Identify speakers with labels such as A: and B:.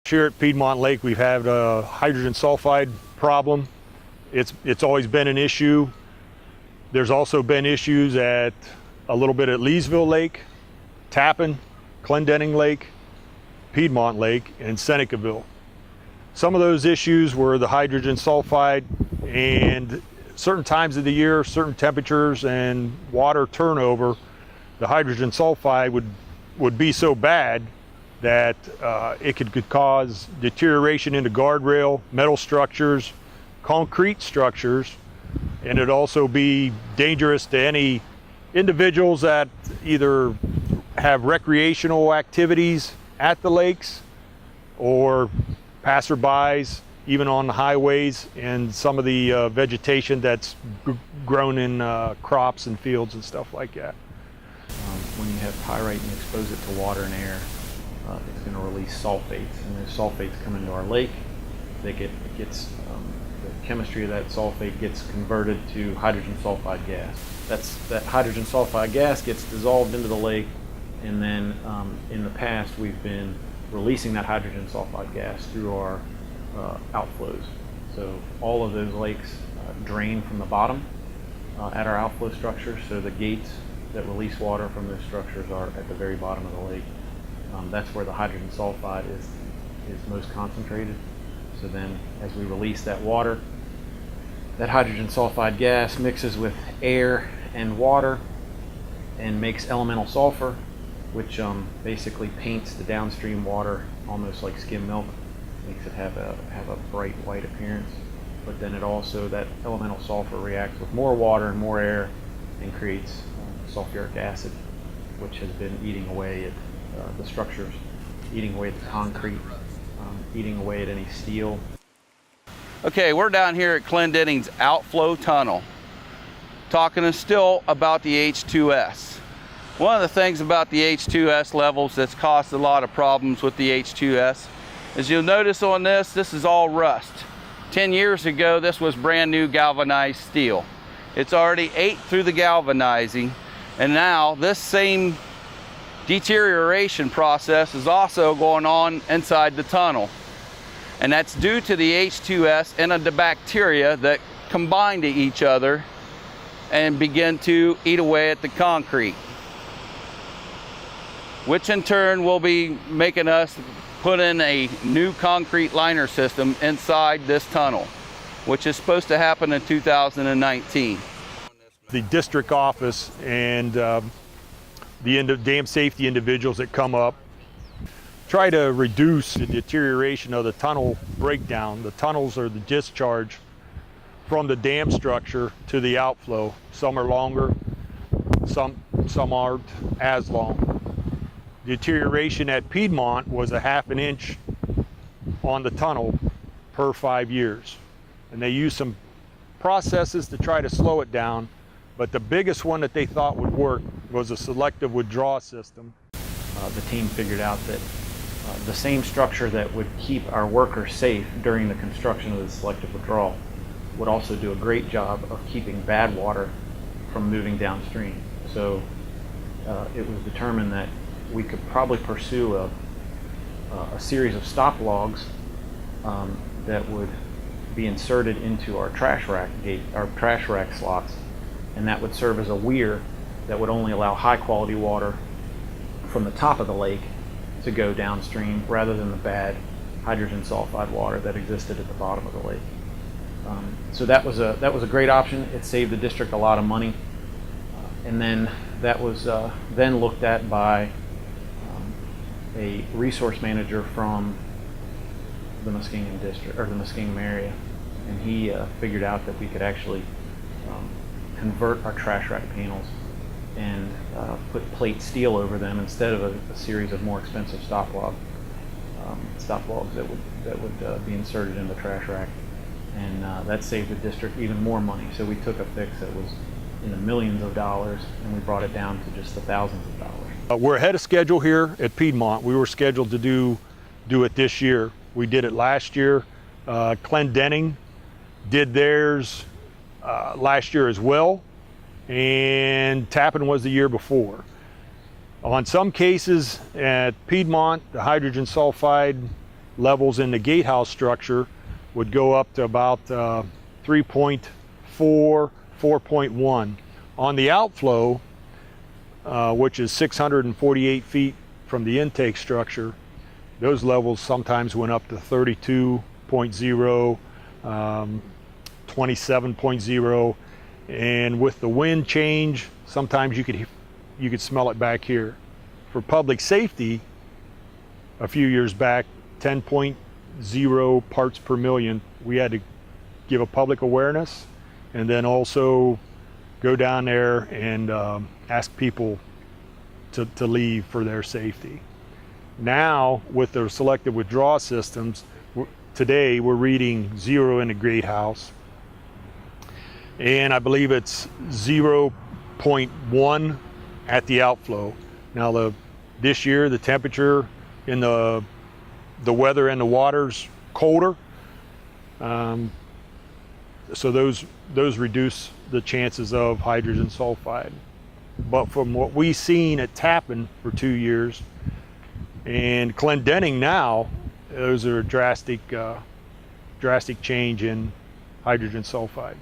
A: Here at Piedmont Lake, we've had a hydrogen sulfide problem. It's always been an issue. There's also been issues at a little bit at Leesville Lake, Tappan, Clendenning Lake, Piedmont Lake, and Senecaville. Some of those issues were the hydrogen sulfide, and certain times of the year, certain temperatures and water turnover, the hydrogen sulfide would be so bad that it could cause deterioration into guardrail, metal structures, concrete structures, and it'd also be dangerous to any individuals that either have recreational activities at the lakes or passerbys, even on the highways, and some of the vegetation that's grown in crops and fields and stuff like that.
B: When you have pyrite and you expose it to water and air, it's going to release sulfates, and those sulfates come into our lake. The chemistry of that sulfate gets converted to hydrogen sulfide gas. That hydrogen sulfide gas gets dissolved into the lake, and then in the past we've been releasing that hydrogen sulfide gas through our outflows. So all of those lakes drain from the bottom at our outflow structures, so the gates that release water from those structures are at the very bottom of the lake. That's where the hydrogen sulfide is most concentrated. So then as we release that water, that hydrogen sulfide gas mixes with air and water and makes elemental sulfur, which basically paints the downstream water almost like skim milk, makes it have a bright white appearance. But then it also, that elemental sulfur reacts with more water and more air and creates sulfuric acid, which has been eating away at the structures, eating away at the concrete, eating away at any steel.
C: Okay, we're down here at Clendenning's outflow tunnel, talking still about the H2S. One of the things about the H2S levels that's caused a lot of problems with the H2S is you'll notice on this is all rust. 10 years ago, this was brand new galvanized steel. It's already ate through the galvanizing, and now this same deterioration process is also going on inside the tunnel. And that's due to the H2S and the bacteria that combine to each other and begin to eat away at the concrete, which in turn will be making us put in a new concrete liner system inside this tunnel, which is supposed to happen in 2019.
A: The district office and the dam safety individuals that come up try to reduce the deterioration of the tunnel breakdown. The tunnels are the discharge from the dam structure to the outflow. Some are longer, some aren't as long. Deterioration at Piedmont was a ½ an inch on the tunnel per 5 years. And they used some processes to try to slow it down, but the biggest one that they thought would work was a selective withdrawal system.
B: The team figured out that the same structure that would keep our workers safe during the construction of the selective withdrawal would also do a great job of keeping bad water from moving downstream. So it was determined that we could probably pursue a series of stop logs that would be inserted into our trash rack slots, and that would serve as a weir that would only allow high quality water from the top of the lake to go downstream rather than the bad hydrogen sulfide water that existed at the bottom of the lake. So that was a great option. It saved the district a lot of money, and then that was then looked at by a resource manager from the Muskingum district, or the Muskingum area, and he figured out that we could actually convert our trash rack panels and put plate steel over them instead of a series of more expensive stop logs that would be inserted in the trash rack, and that saved the district even more money. So we took a fix that was in the millions of dollars, and we brought it down to just the thousands of dollars.
A: We're ahead of schedule here at Piedmont. We were scheduled to do it this year. We did it last year. Clendenning did theirs last year as well, and Tappan was the year before. On some cases at Piedmont, the hydrogen sulfide levels in the gatehouse structure would go up to about 3.4, 4.1. On the outflow, which is 648 feet from the intake structure, those levels sometimes went up to 32.0, 27.0, and with the wind change, sometimes you could smell it back here. For public safety, a few years back, 10.0 parts per million, we had to give a public awareness and then also go down there and ask people to leave for their safety. Now, with the selective withdrawal systems, today we're reading 0 in the gatehouse, and I believe it's 0.1 at the outflow. Now, this year the temperature in the weather and the water's colder, so those reduce the chances of hydrogen sulfide. But from what we've seen at Tappan for 2 years and Clendening now, those are a drastic change in hydrogen sulfide.